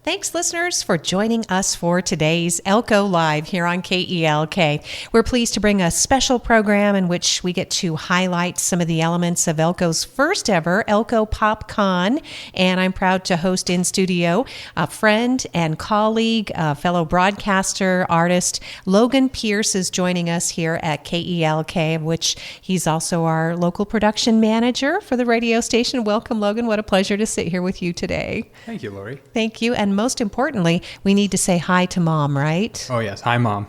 Thanks, listeners, for joining us for today's Elko Live here on KELK. We're pleased to bring a special program in which we get to highlight some of the elements of Elko's first ever Elko Pop Con. And I'm proud to host in studio a friend and colleague, a fellow broadcaster, artist. Logan Pierce is joining us here at KELK, of which he's also our local production manager for the radio station. Welcome, Logan. What a pleasure to sit here with you today. Thank you, Lori. Thank you. And most importantly, we need to say hi to Mom, right? Oh, yes. Hi, Mom.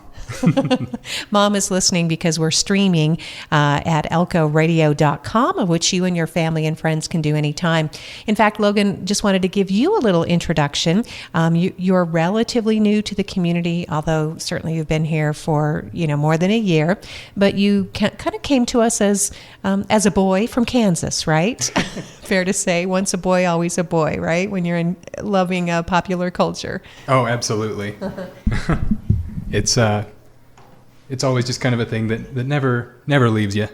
Mom is listening because we're streaming at elkoradio.com, of which you and your family and friends can do anytime. In fact, Logan, just wanted to give you a little introduction. You're relatively new to the community, although certainly you've been here for more than a year. But you kind of came to us as a boy from Kansas, right? Fair to say, once a boy, always a boy, right? When you're loving popular culture. Oh, absolutely. It's always just kind of a thing that never leaves you.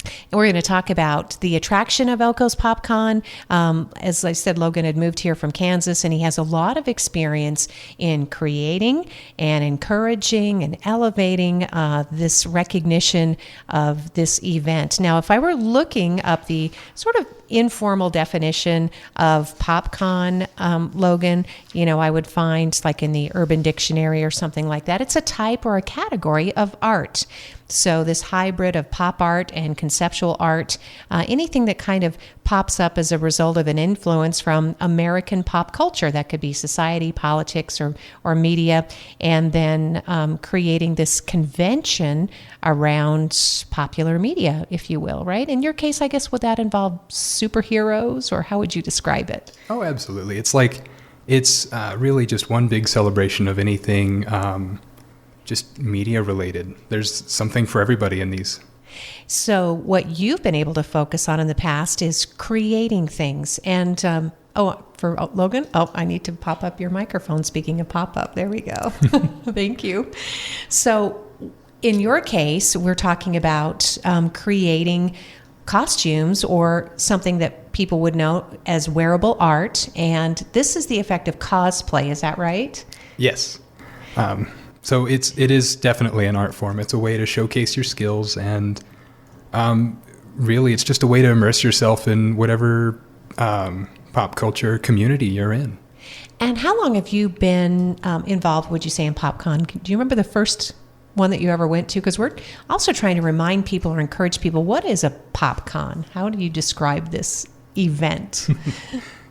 And we're going to talk about the attraction of Elko's Pop Con. As I said, Logan had moved here from Kansas, and he has a lot of experience in creating and encouraging and elevating this recognition of this event. Now, if I were looking up the sort of informal definition of PopCon, Logan, I would find like in the Urban Dictionary or something like that, it's a type or a category of art. So this hybrid of pop art and conceptual art, anything that kind of pops up as a result of an influence from American pop culture, that could be society, politics, or media, and then creating this convention around popular media, if you will, right? In your case, I guess, would that involve superheroes, or how would you describe it? Oh, absolutely. It's really just one big celebration of anything just media related. There's something for everybody in these. So what you've been able to focus on in the past is creating things. And for Logan, I need to pop up your microphone. Speaking of pop up, there we go. Thank you. So in your case, we're talking about creating costumes or something that people would know as wearable art. And this is the effect of cosplay. Is that right? Yes. So it is definitely an art form. It's a way to showcase your skills, and really it's just a way to immerse yourself in whatever pop culture community you're in. And how long have you been involved, would you say, in PopCon? Do you remember the first one that you ever went to? Because we're also trying to remind people or encourage people, what is a PopCon? How do you describe this event?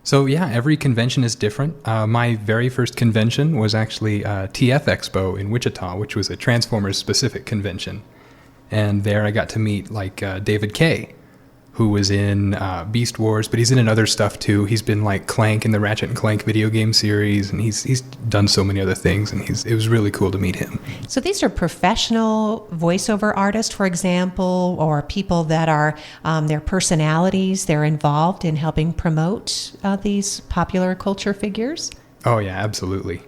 So yeah, every convention is different. My very first convention was actually TF Expo in Wichita, which was a Transformers-specific convention. And there I got to meet David Kaye, who was in Beast Wars, but he's in other stuff too. He's been like Clank in the Ratchet and Clank video game series, and he's done so many other things, and it was really cool to meet him. So these are professional voiceover artists, for example, or people that are their personalities, they're involved in helping promote these popular culture figures? Oh yeah, absolutely.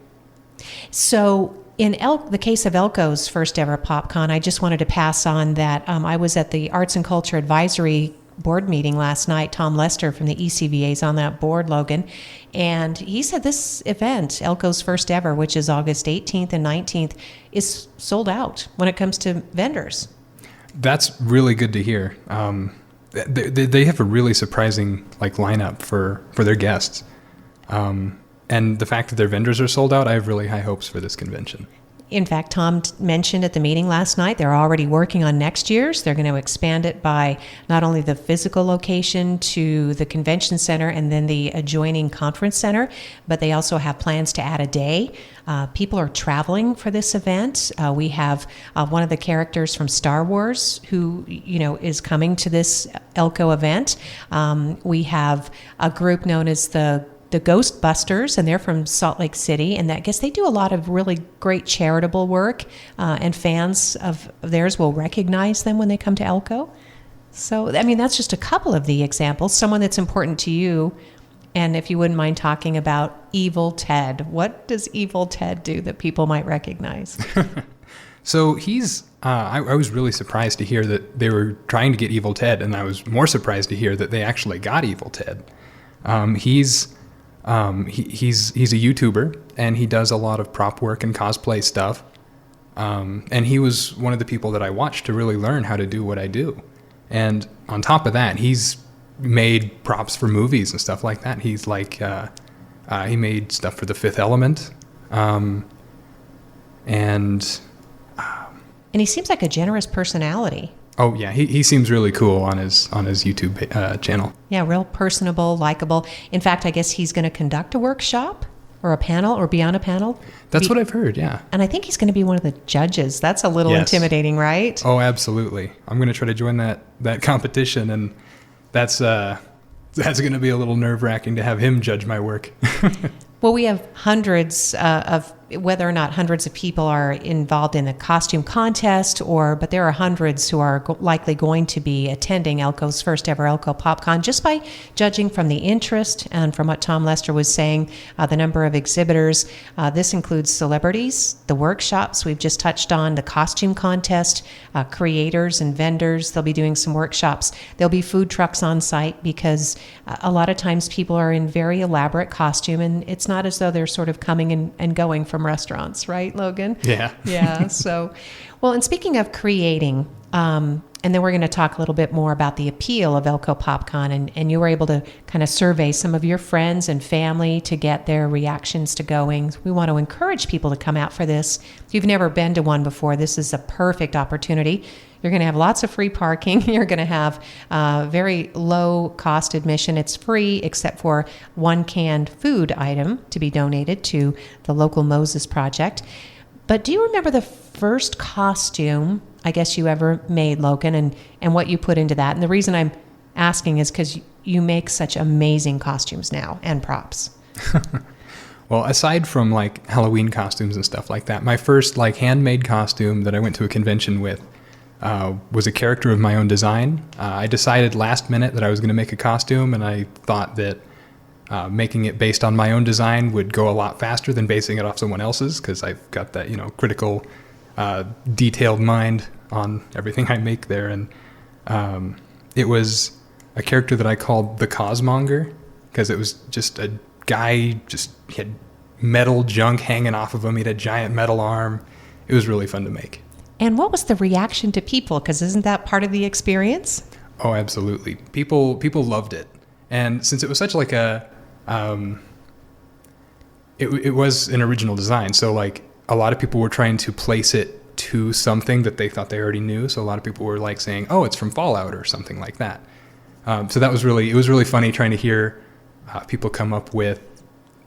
So in the case of Elko's first ever PopCon, I just wanted to pass on that I was at the Arts and Culture Advisory board meeting last night. Tom Lester from the ECVA is on that board, Logan, and he said this event, Elko's first ever, which is August 18th and 19th, is sold out when it comes to vendors. That's really good to hear. They have a really surprising lineup for their guests, and the fact that their vendors are sold out, I have really high hopes for this convention. In fact, Tom mentioned at the meeting last night, they're already working on next year's. They're going to expand it by not only the physical location to the convention center and then the adjoining conference center, but they also have plans to add a day. People are traveling for this event. We have one of the characters from Star Wars who, is coming to this Elko event. We have a group known as the Ghostbusters, and they're from Salt Lake City, and I guess they do a lot of really great charitable work, and fans of theirs will recognize them when they come to Elko. So, that's just a couple of the examples. Someone that's important to you, and if you wouldn't mind talking about Evil Ted. What does Evil Ted do that people might recognize? So I was really surprised to hear that they were trying to get Evil Ted, and I was more surprised to hear that they actually got Evil Ted. He's He's a YouTuber, and he does a lot of prop work and cosplay stuff. And he was one of the people that I watched to really learn how to do what I do. And on top of that, he's made props for movies and stuff like that. He's like, he made stuff for The Fifth Element. And he seems like a generous personality. Oh yeah, he seems really cool on his YouTube channel. Yeah, real personable, likable. In fact, I guess he's going to conduct a workshop or a panel or be on a panel. That's what I've heard, yeah. And I think he's going to be one of the judges. That's a little intimidating, right? Oh, absolutely. I'm going to try to join that competition, and that's going to be a little nerve-wracking to have him judge my work. Well, we have hundreds of, whether or not hundreds of people are involved in a costume contest, but there are hundreds who are likely going to be attending Elko's first ever Elko Pop Con, just by judging from the interest and from what Tom Lester was saying, the number of exhibitors. This includes celebrities, the workshops we've just touched on, the costume contest, creators and vendors. They'll be doing some workshops. There'll be food trucks on site because a lot of times people are in very elaborate costume, and it's not as though they're sort of coming and going from restaurants, right, Logan? Yeah. Yeah. So, well, and speaking of creating, and then we're going to talk a little bit more about the appeal of Elko Pop Con, and you were able to kind of survey some of your friends and family to get their reactions to going. We want to encourage people to come out for this. If you've never been to one before, this is a perfect opportunity. You're going to have lots of free parking. You're going to have very low cost admission. It's free except for one canned food item to be donated to the local Moses Project. But do you remember the first costume, I guess, you ever made, Logan, and what you put into that? And the reason I'm asking is because you make such amazing costumes now and props. Well, aside from like Halloween costumes and stuff like that, my first like handmade costume that I went to a convention with was a character of my own design. I decided last minute that I was going to make a costume, and I thought that making it based on my own design would go a lot faster than basing it off someone else's, because I've got that, critical, detailed mind on everything I make there. And it was a character that I called the Cosmonger, because it was just a guy, he had metal junk hanging off of him. He had a giant metal arm. It was really fun to make. And what was the reaction to people? Because isn't that part of the experience? Oh, absolutely. People loved it. And since it was such like a, it was an original design. So like a lot of people were trying to place it to something that they thought they already knew. So a lot of people were like saying, oh, it's from Fallout or something like that. So it was really funny trying to hear people come up with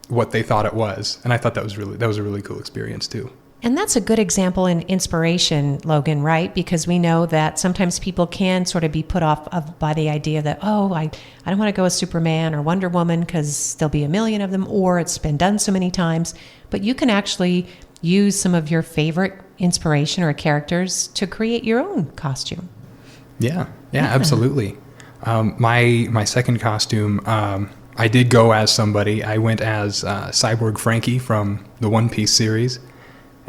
what they thought it was. And I thought that was a really cool experience too. And that's a good example and inspiration, Logan, right? Because we know that sometimes people can sort of be put off by the idea that, oh, I don't want to go as Superman or Wonder Woman because there'll be a million of them, or it's been done so many times. But you can actually use some of your favorite inspiration or characters to create your own costume. Yeah, absolutely. My second costume, I did go as somebody. I went as Cyborg Frankie from the One Piece series.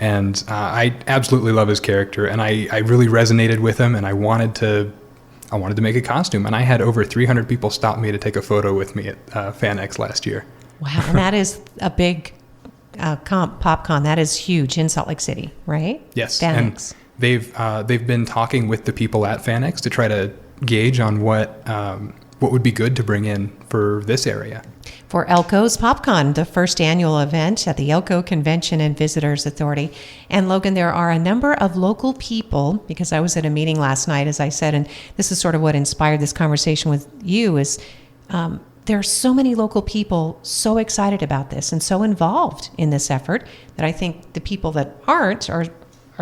And I absolutely love his character, and I really resonated with him, and I wanted to make a costume. And I had over 300 people stop me to take a photo with me at FanX last year. Wow, and that is a big PopCon. That is huge in Salt Lake City, right? Yes, FanX. And they've been talking with the people at FanX to try to gauge on what would be good to bring in for this area. For Elko's Pop Con, the first annual event at the Elko Convention and Visitors Authority. And Logan, there are a number of local people, because I was at a meeting last night, as I said, and this is sort of what inspired this conversation with you, is there are so many local people so excited about this and so involved in this effort that I think the people that aren't are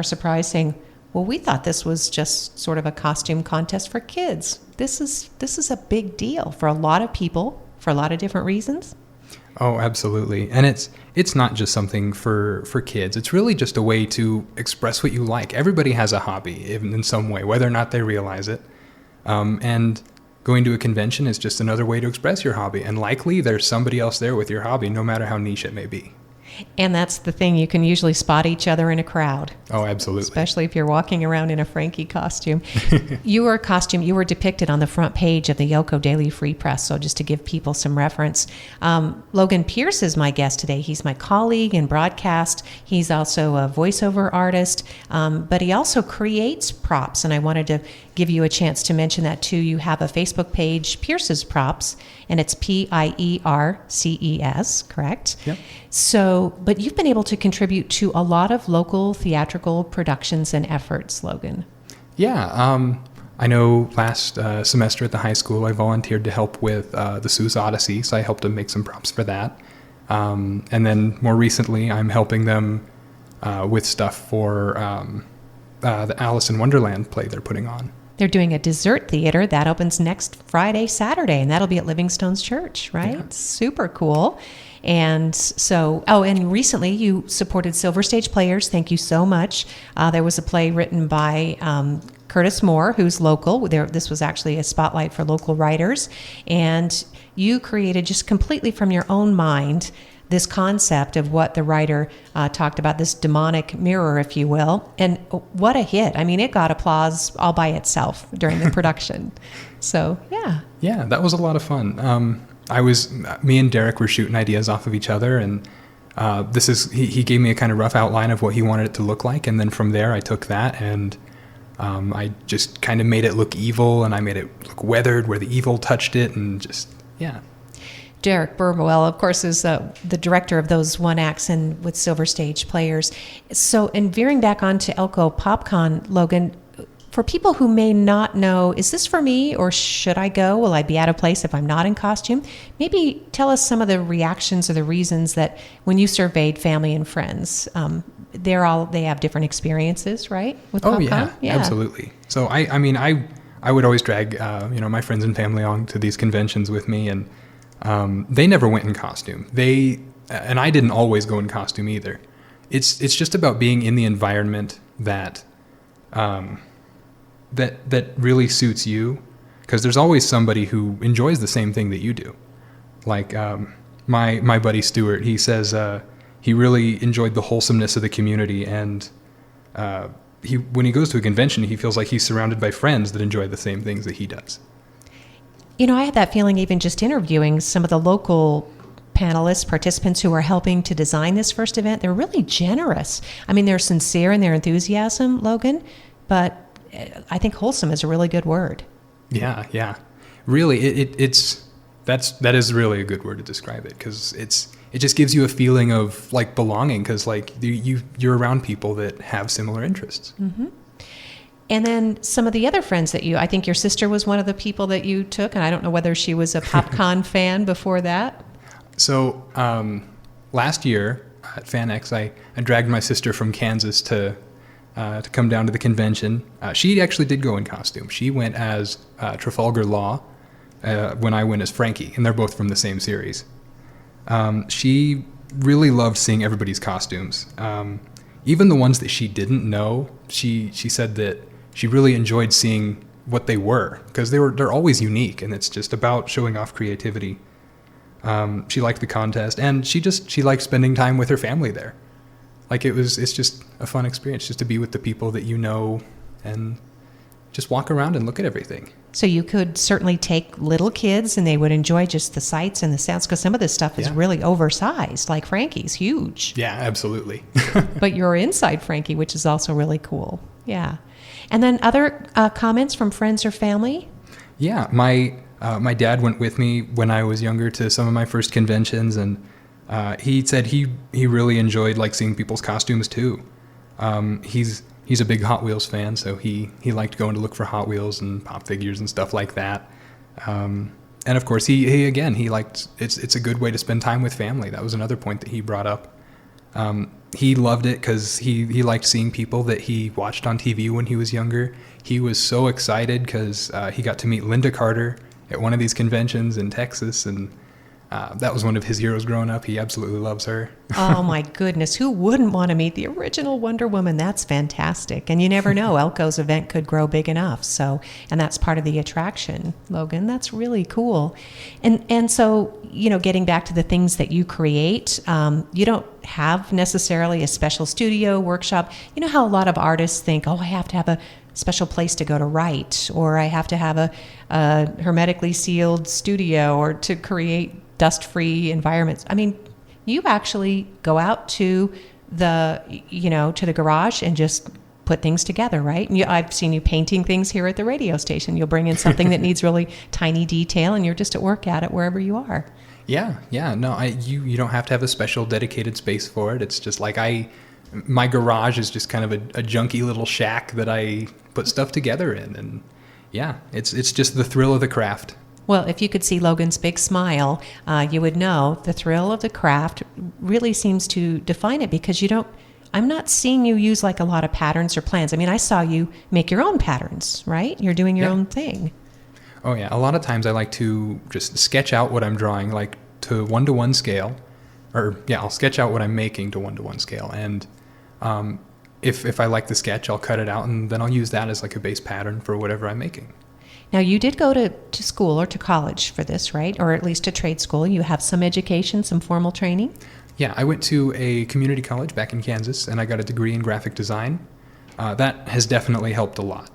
surprised, saying, well, we thought this was just sort of a costume contest for kids. This is a big deal for a lot of people, for a lot of different reasons. Oh, absolutely. And it's not just something for kids. It's really just a way to express what you like. Everybody has a hobby in some way, whether or not they realize it. And going to a convention is just another way to express your hobby. And likely there's somebody else there with your hobby, no matter how niche it may be. And that's the thing, you can usually spot each other in a crowd. Oh, absolutely. Especially if you're walking around in a Frankie costume. You were depicted on the front page of the Elko Daily Free Press, so just to give people some reference. Logan Pierce is my guest today. He's my colleague in broadcast. He's also a voiceover artist, but he also creates props, and I wanted to give you a chance to mention that too. You have a Facebook page, Pierce's Props, and it's Pierces, correct? Yep. So, but you've been able to contribute to a lot of local theatrical productions and efforts, Logan. Yeah, I know last semester at the high school, I volunteered to help with the Seuss Odyssey, so I helped them make some props for that. And then more recently, I'm helping them with stuff for the Alice in Wonderland play they're putting on. They're doing a dessert theater that opens next Friday, Saturday, and that'll be at Livingstone's Church, right? Yeah. Super cool. And so, and recently you supported Silver Stage Players. Thank you so much. There was a play written by Curtis Moore, who's local. This was actually a spotlight for local writers. And you created just completely from your own mind this concept of what the writer talked about, this demonic mirror, if you will. And what a hit. I mean, it got applause all by itself during the production. So, yeah. Yeah, that was a lot of fun. Me and Derek were shooting ideas off of each other, and he gave me a kind of rough outline of what he wanted it to look like. And then from there, I took that and I just kind of made it look evil, and I made it look weathered where the evil touched it, and just, yeah. Derek Burwell, of course, is the director of those one acts and with Silver Stage Players. So, in veering back onto Elko Pop Con, Logan, for people who may not know, is this for me or should I go? Will I be out of place if I'm not in costume? Maybe tell us some of the reactions or the reasons that when you surveyed family and friends, they have different experiences, right? With PopCon? Yeah, absolutely. So I would always drag my friends and family on to these conventions with me, and they never went in costume. And I didn't always go in costume either. It's just about being in the environment that really suits you, because there's always somebody who enjoys the same thing that you do. Like my buddy Stuart, he says he really enjoyed the wholesomeness of the community, and when he goes to a convention, he feels like he's surrounded by friends that enjoy the same things that he does. I had that feeling even just interviewing some of the local panelists, participants who are helping to design this first event. They're really generous. I mean, they're sincere in their enthusiasm, Logan, but I think wholesome is a really good word. Yeah. Really, that is really a good word to describe it, because it just gives you a feeling of like belonging, because like you're around people that have similar interests. Mm-hmm. And then some of the other friends I think your sister was one of the people that you took, and I don't know whether she was a PopCon fan before that. So last year at FanX, I dragged my sister from Kansas to come down to the convention. She actually did go in costume. She went as Trafalgar Law when I went as Frankie, and they're both from the same series. She really loved seeing everybody's costumes. Even the ones that she didn't know, she said that she really enjoyed seeing what they were, because they're always unique, and it's just about showing off creativity. She liked the contest, and she liked spending time with her family there. Like it's just a fun experience just to be with the people that you know and just walk around and look at everything. So you could certainly take little kids and they would enjoy just the sights and the sounds, because some of this stuff is really oversized, like Frankie's huge. Yeah, absolutely. But you're inside Frankie, which is also really cool. Yeah. And then other comments from friends or family? Yeah, my dad went with me when I was younger to some of my first conventions, and he said he really enjoyed like seeing people's costumes too. He's a big Hot Wheels fan, so he liked going to look for Hot Wheels and pop figures and stuff like that. And of course, he liked it's a good way to spend time with family. That was another point that he brought up. He loved it because he liked seeing people that he watched on TV when he was younger. He was so excited because he got to meet Linda Carter at one of these conventions in Texas, and That was one of his heroes growing up. He absolutely loves her. Oh my goodness, who wouldn't want to meet the original Wonder Woman? That's fantastic. And you never know, Elko's event could grow big enough. So, and that's part of the attraction, Logan. That's really cool. And so, getting back to the things that you create, you don't have necessarily a special studio, workshop. You know how a lot of artists think, I have to have a special place to go to write, or I have to have a hermetically sealed studio, or to create dust-free environments. I mean, you actually go out to the garage and just put things together, right? And I've seen you painting things here at the radio station. You'll bring in something that needs really tiny detail, and you're just at work at it wherever you are. Yeah. No, you don't have to have a special dedicated space for it. It's just like my garage is just kind of a junky little shack that I put stuff together in, and yeah, it's just the thrill of the craft. Well, if you could see Logan's big smile, you would know the thrill of the craft really seems to define it, because I'm not seeing you use like a lot of patterns or plans. I mean, I saw you make your own patterns, right? You're doing your own thing. Oh yeah, a lot of times I like to just sketch out what I'm drawing, like to 1-to-1 scale, I'll sketch out what I'm making to 1-to-1 scale, and if I like the sketch, I'll cut it out, and then I'll use that as like a base pattern for whatever I'm making. Now, you did go to school or to college for this, right? Or at least to trade school. You have some education, some formal training? Yeah, I went to a community college back in Kansas, and I got a degree in graphic design. That has definitely helped a lot.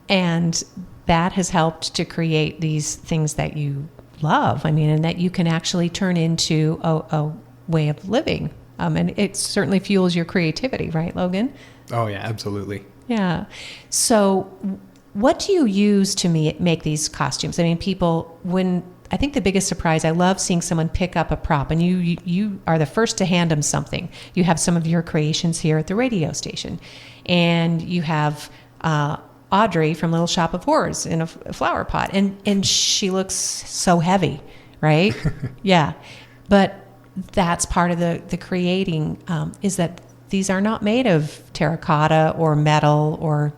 And that has helped to create these things that you love, and that you can actually turn into a way of living. And it certainly fuels your creativity, right, Logan? Oh, yeah, absolutely. Yeah. So what do you use to make these costumes? I think the biggest surprise, I love seeing someone pick up a prop, and you are the first to hand them something. You have some of your creations here at the radio station, and you have Audrey from Little Shop of Horrors in a flower pot, and she looks so heavy, right? Yeah. But that's part of the creating, is that these are not made of terracotta or metal or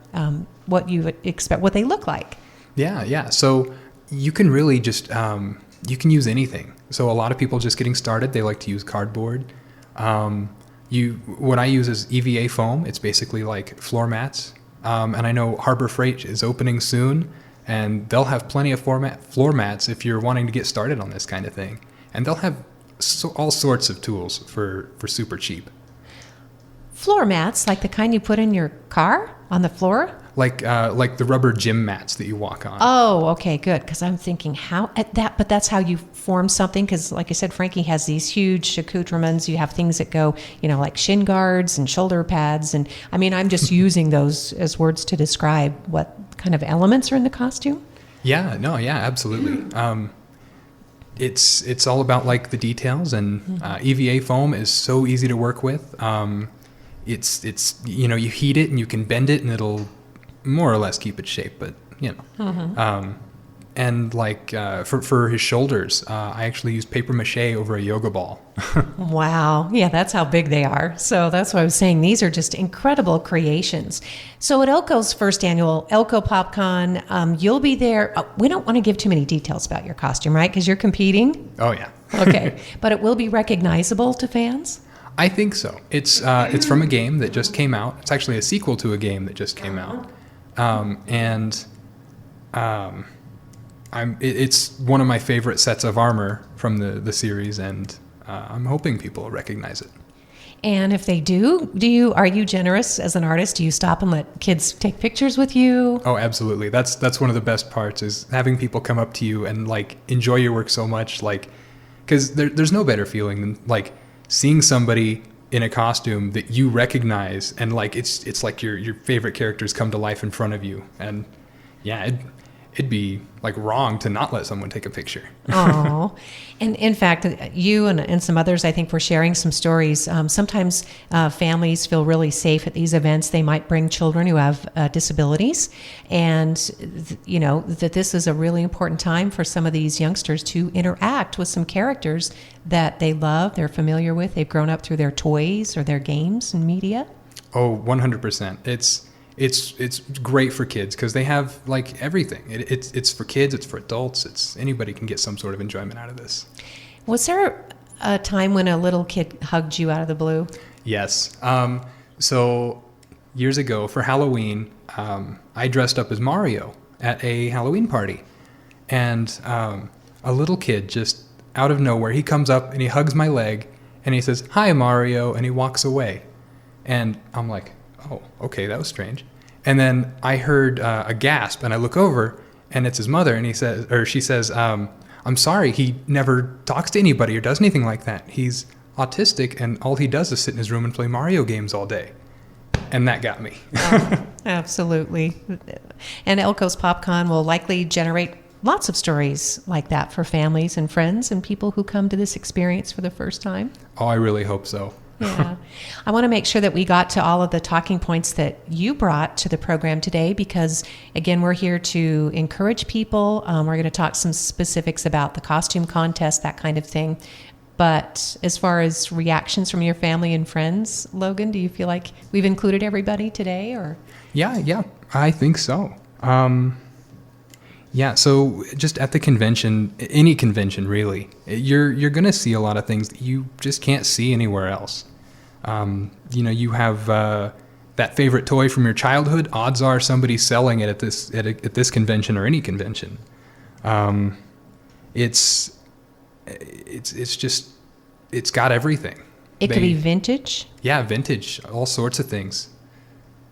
what you would expect, what they look like. Yeah. So you can really just, you can use anything. So a lot of people just getting started, they like to use cardboard. What I use is EVA foam. It's basically like floor mats. And I know Harbor Freight is opening soon, and they'll have plenty of floor mats if you're wanting to get started on this kind of thing. And they'll have all sorts of tools for super cheap. Floor mats, like the kind you put in your car on the floor? Like the rubber gym mats that you walk on. Oh, okay, good. Because I'm thinking but that's how you form something. Because like I said, Frankie has these huge accoutrements. You have things that go, like shin guards and shoulder pads. And I'm just using those as words to describe what kind of elements are in the costume. Yeah, absolutely. It's all about like the details, and EVA foam is so easy to work with. It's you heat it and you can bend it and it'll more or less keep its shape, but and like for his shoulders, I actually used paper mache over a yoga ball. Wow. Yeah, that's how big they are. So that's what I was saying. These are just incredible creations. So at Elko's first annual Elko Pop Con, you'll be there. We don't want to give too many details about your costume, right? Because you're competing. Oh, yeah. Okay. But it will be recognizable to fans? I think so. It's from a game that just came out. It's actually a sequel to a game that just came out. It's one of my favorite sets of armor from the series, and I'm hoping people will recognize it. And if they do, are you generous as an artist? Do you stop and let kids take pictures with you? Oh, absolutely. That's one of the best parts, is having people come up to you and like enjoy your work so much, like, because there's no better feeling than like seeing somebody in a costume that you recognize, and like it's like your favorite characters come to life in front of you, and yeah, it'd be like wrong to not let someone take a picture. Oh, and in fact, you and some others, I think, were sharing some stories. Sometimes families feel really safe at these events. They might bring children who have disabilities, and that this is a really important time for some of these youngsters to interact with some characters that they love, they're familiar with, they've grown up through their toys or their games and media. Oh, 100%. it's great for kids because they have like everything. It's for kids, it's for adults, it's anybody can get some sort of enjoyment out of this. Was there a time when a little kid hugged you out of the blue? Yes. So years ago for Halloween, I dressed up as Mario at a Halloween party, and a little kid just out of nowhere, he comes up and he hugs my leg and he says, "Hi, Mario," and he walks away. And I'm like, oh, okay, that was strange. And then I heard a gasp, and I look over, and it's his mother, and she says, "I'm sorry, he never talks to anybody or does anything like that. He's autistic, and all he does is sit in his room and play Mario games all day." And that got me. Oh, absolutely. And Elko's Pop Con will likely generate lots of stories like that for families and friends and people who come to this experience for the first time. Oh, I really hope so. Yeah. I want to make sure that we got to all of the talking points that you brought to the program today because, again, we're here to encourage people. We're going to talk some specifics about the costume contest, that kind of thing. But as far as reactions from your family and friends, Logan, do you feel like we've included everybody today? Or Yeah, I think so. Yeah, so just at the convention, any convention really, you're going to see a lot of things that you just can't see anywhere else. You have that favorite toy from your childhood. Odds are somebody's selling it at this convention or any convention. It's got everything. It could be vintage. Yeah, vintage, all sorts of things.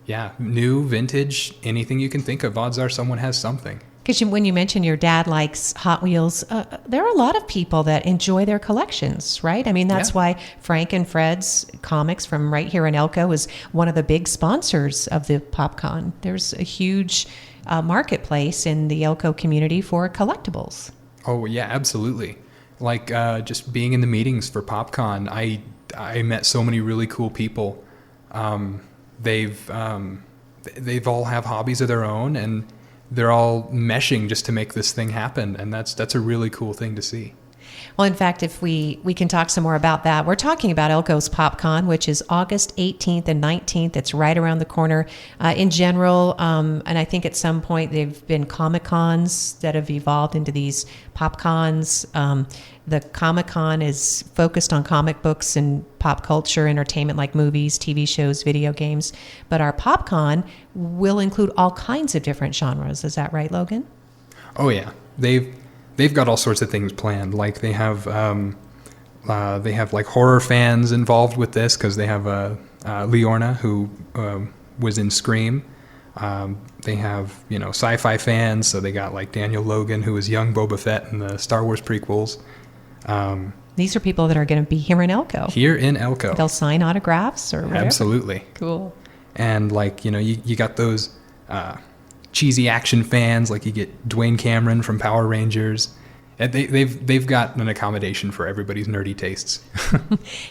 Yeah, new, vintage, anything you can think of. Odds are someone has something. Because when you mentioned your dad likes Hot Wheels, there are a lot of people that enjoy their collections, right? I mean, that's why Frank and Fred's Comics from right here in Elko is one of the big sponsors of the PopCon. There's a huge marketplace in the Elko community for collectibles. Oh, yeah, absolutely. Like just being in the meetings for PopCon, I met so many really cool people. They've all have hobbies of their own, and they're all meshing just to make this thing happen, and that's a really cool thing to see. Well, in fact, if we can talk some more about that. We're talking about Elko's Pop Con, which is August 18th and 19th. It's right around the corner. In general, and I think at some point they've been Comic Cons that have evolved into these Pop Cons. The Comic Con is focused on comic books and pop culture, entertainment like movies, TV shows, video games. But our Pop Con will include all kinds of different genres. Is that right, Logan? Oh, yeah. They've got all sorts of things planned. Like they have like horror fans involved with this because they have Leorna who was in Scream. They have sci-fi fans, so they got like Daniel Logan who was young Boba Fett in the Star Wars prequels. These are people that are going to be here in Elko. Here in Elko. They'll sign autographs or whatever. Absolutely. Cool. And like you got those cheesy action fans, like you get Dwayne Cameron from Power Rangers. And they've got an accommodation for everybody's nerdy tastes.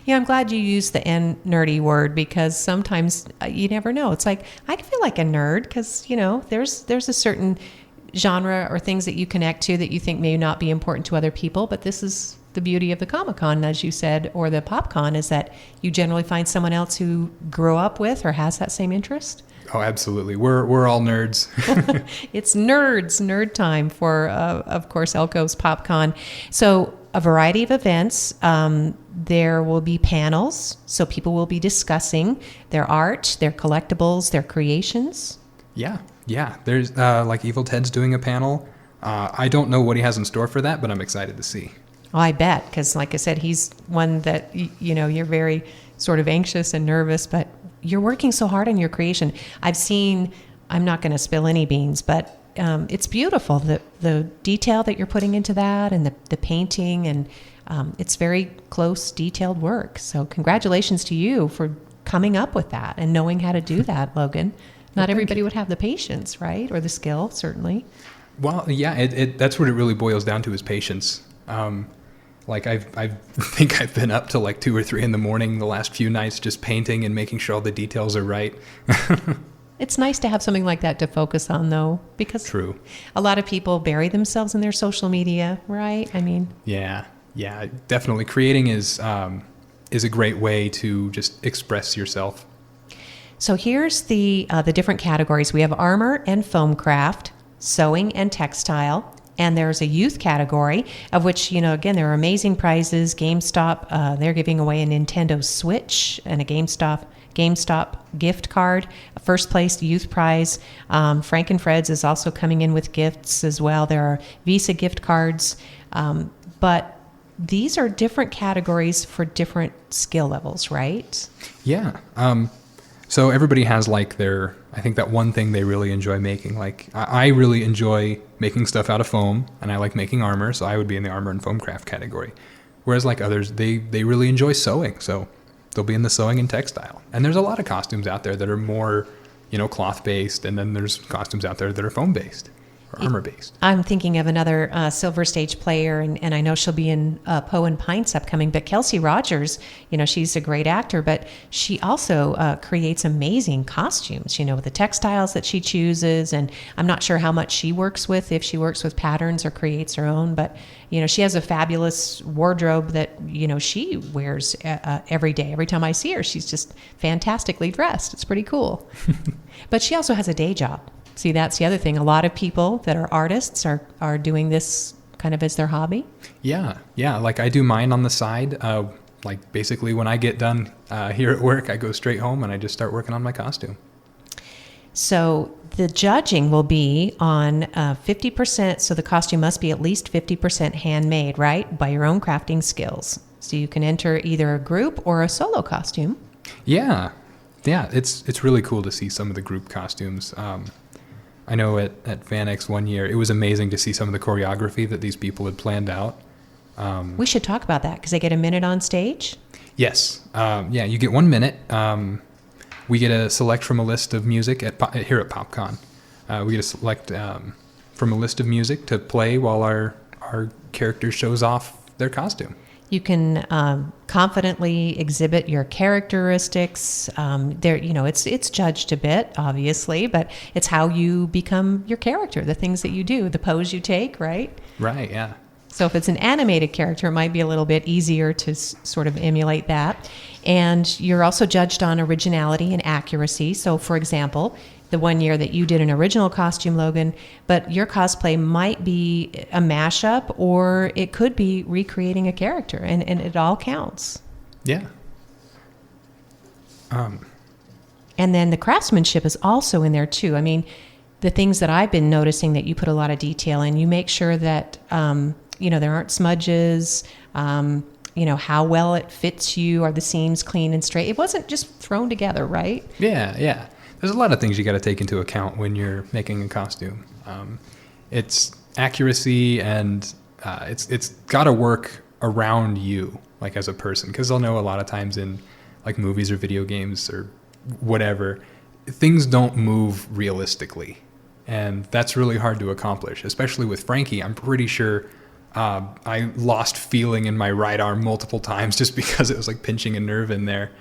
Yeah, I'm glad you used the nerdy word because sometimes you never know. It's like I feel like a nerd because there's a certain genre or things that you connect to that you think may not be important to other people, but this is the beauty of the Comic-Con, as you said, or the PopCon, is that you generally find someone else who grew up with or has that same interest. Oh, absolutely. We're all nerds. It's nerd time for, of course, Elko's PopCon. So a variety of events. There will be panels, so people will be discussing their art, their collectibles, their creations. Yeah. There's like Evil Ted's doing a panel. I don't know what he has in store for that, but I'm excited to see. Oh, I bet, because like I said, he's one that, you're very sort of anxious and nervous, but you're working so hard on your creation. I'm not going to spill any beans, but it's beautiful, the detail that you're putting into that and the painting, and it's very close, detailed work. So congratulations to you for coming up with that and knowing how to do that, Logan. Not everybody would have the patience, right? Or the skill, certainly. Well, yeah, that's what it really boils down to is patience. Like I think I've been up till like 2 or 3 in the morning the last few nights just painting and making sure all the details are right. It's nice to have something like that to focus on, though, because True. A lot of people bury themselves in their social media, right? I mean, yeah, definitely. Creating is a great way to just express yourself. So here's the different categories. We have armor and foam craft, sewing and textile, and there's a youth category of which, again, there are amazing prizes. GameStop, they're giving away a Nintendo Switch and a GameStop gift card. First place youth prize. Frank and Fred's is also coming in with gifts as well. There are Visa gift cards, but these are different categories for different skill levels, right? Yeah. So everybody has like I think that one thing they really enjoy making. Like I really enjoy making stuff out of foam, and I like making armor, so I would be in the armor and foam craft category. Whereas like others, they really enjoy sewing, so they'll be in the sewing and textile. And there's a lot of costumes out there that are more, cloth based, and then there's costumes out there that are foam based or armor based. I'm thinking of another Silver Stage player, and I know she'll be in Poe and Pints upcoming, but Kelsey Rogers, she's a great actor, but she also creates amazing costumes, with the textiles that she chooses, and I'm not sure how much she works with, if she works with patterns or creates her own, but, she has a fabulous wardrobe that, she wears every day. Every time I see her, she's just fantastically dressed. It's pretty cool. But she also has a day job. See, that's the other thing. A lot of people that are artists are doing this kind of as their hobby. Yeah. Like I do mine on the side. Like basically when I get done here at work, I go straight home and I just start working on my costume. So the judging will be on 50%. So the costume must be at least 50% handmade, right? By your own crafting skills. So you can enter either a group or a solo costume. Yeah. It's really cool to see some of the group costumes. I know at FanX one year, it was amazing to see some of the choreography that these people had planned out. We should talk about that because they get a minute on stage. Yes. You get 1 minute. We get to select from a list of music here at Pop Con. We get to select from a list of music to play while our character shows off their costume. You can confidently exhibit your characteristics. It's judged a bit, obviously, but it's how you become your character, the things that you do, the pose you take, right? Right, yeah. So if it's an animated character, it might be a little bit easier to sort of emulate that. And you're also judged on originality and accuracy. So, for example, the one year that you did an original costume, Logan, but your cosplay might be a mashup or it could be recreating a character, and it all counts. Yeah. And then the craftsmanship is also in there too. I mean, the things that I've been noticing that you put a lot of detail in, you make sure that, there aren't smudges, how well it fits you, are the seams clean and straight. It wasn't just thrown together, right? Yeah. There's a lot of things you got to take into account when you're making a costume. It's accuracy, and it's got to work around you, like as a person, because they'll know a lot of times in like movies or video games or whatever, things don't move realistically, and that's really hard to accomplish. Especially with Frankie, I'm pretty sure I lost feeling in my right arm multiple times just because it was like pinching a nerve in there.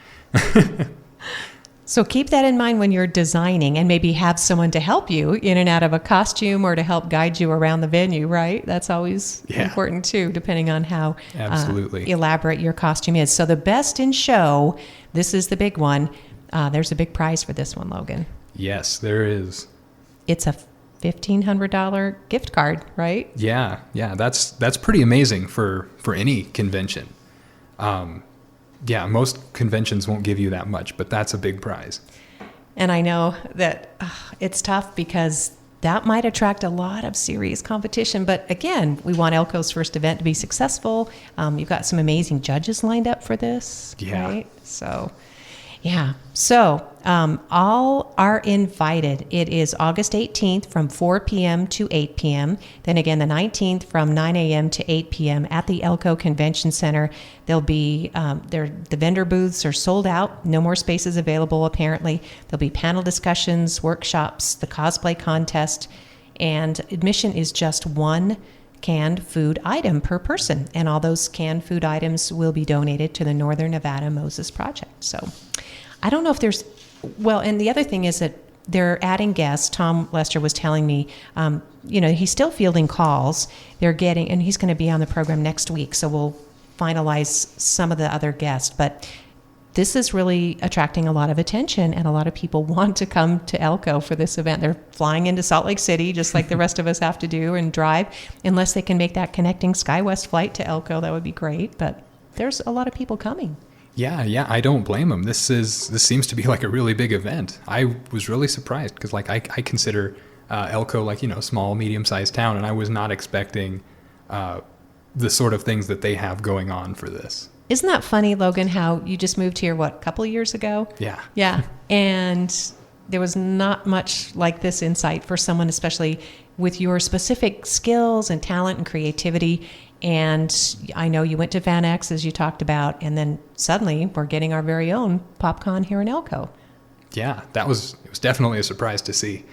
So keep that in mind when you're designing, and maybe have someone to help you in and out of a costume or to help guide you around the venue, right? That's always important too, depending on how elaborate your costume is. So the best in show, this is the big one. There's a big prize for this one, Logan. Yes, there is. It's a $1,500 gift card, right? Yeah, that's pretty amazing for any convention. Most conventions won't give you that much, but that's a big prize. And I know that it's tough because that might attract a lot of serious competition. But again, we want Elko's first event to be successful. You've got some amazing judges lined up for this, right? So, all are invited. It is August 18th from 4 p.m. to 8 p.m. Then again, the 19th from 9 a.m. to 8 p.m. at the Elko Convention Center. There'll be, the vendor booths are sold out. No more spaces available, apparently. There'll be panel discussions, workshops, the cosplay contest, and admission is just one canned food item per person. And all those canned food items will be donated to the Northern Nevada Moses Project. So I don't know if there's, and the other thing is that they're adding guests. Tom Lester was telling me, he's still fielding calls. They're getting, and he's going to be on the program next week. So we'll finalize some of the other guests, but this is really attracting a lot of attention, and a lot of people want to come to Elko for this event. They're flying into Salt Lake City, just like the rest of us have to do, and drive. Unless they can make that connecting SkyWest flight to Elko, that would be great. But there's a lot of people coming. Yeah, I don't blame them. This seems to be like a really big event. I was really surprised because like I consider Elko like, small, medium-sized town, and I was not expecting the sort of things that they have going on for this. Isn't that funny, Logan, how you just moved here, a couple of years ago? Yeah. Yeah. And there was not much like this insight for someone, especially with your specific skills and talent and creativity. And I know you went to Van X, as you talked about, and then suddenly we're getting our very own PopCon here in Elko. Yeah, it was definitely a surprise to see.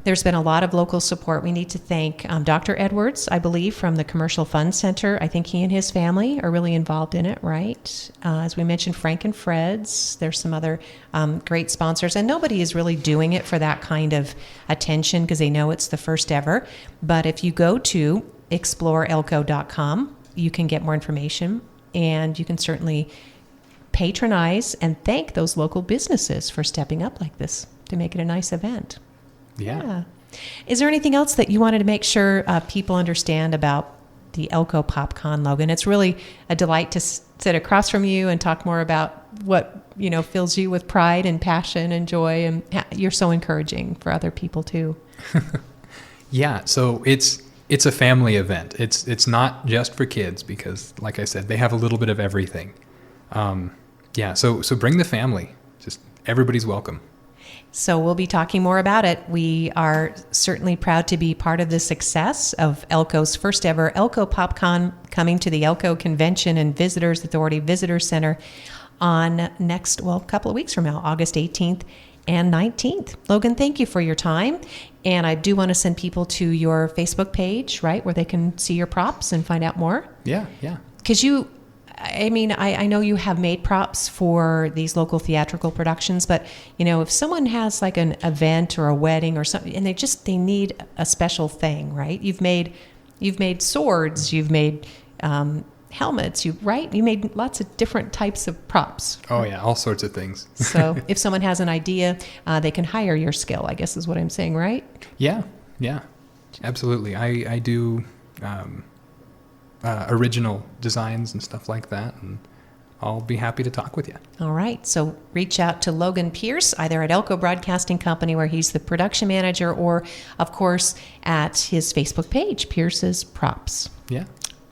There's been a lot of local support. We need to thank Dr. Edwards, I believe, from the Commercial Fund Center. I think he and his family are really involved in it, right? As we mentioned, Frank and Fred's. There's some other great sponsors. And nobody is really doing it for that kind of attention because they know it's the first ever. But if you go to exploreelko.com, you can get more information, and you can certainly patronize and thank those local businesses for stepping up like this to make it a nice event. Yeah. Is there anything else that you wanted to make sure people understand about the Elko Pop Con, Logan? It's really a delight to sit across from you and talk more about what, fills you with pride and passion and joy. And you're so encouraging for other people too. Yeah. So it's a family event. It's not just for kids because, like I said, they have a little bit of everything. So bring the family. Just everybody's welcome. So we'll be talking more about it. We are certainly proud to be part of the success of Elko's first ever Elko Pop Con, coming to the Elko Convention and Visitors Authority Visitor Center on a couple of weeks from now, August 18th and 19th. Logan, thank you for your time. And I do want to send people to your Facebook page, right, where they can see your props and find out more. Yeah. Because I know you have made props for these local theatrical productions, but, if someone has like an event or a wedding or something, and they need a special thing, right? You've made swords, you've made helmets, you made lots of different types of props. Oh yeah, all sorts of things. So if someone has an idea, they can hire your skill, I guess is what I'm saying, right? Yeah, absolutely. I do original designs and stuff like that, and I'll be happy to talk with you. All right. So reach out to Logan Pierce, either at Elko Broadcasting Company, where he's the production manager, or, of course, at his Facebook page, Pierce's Props. Yeah.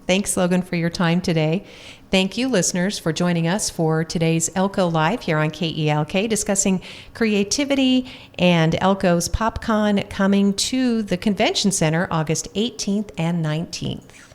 Thanks, Logan, for your time today. Thank you, listeners, for joining us for today's Elko Live here on KELK, discussing creativity and Elko's PopCon coming to the Convention Center August 18th and 19th.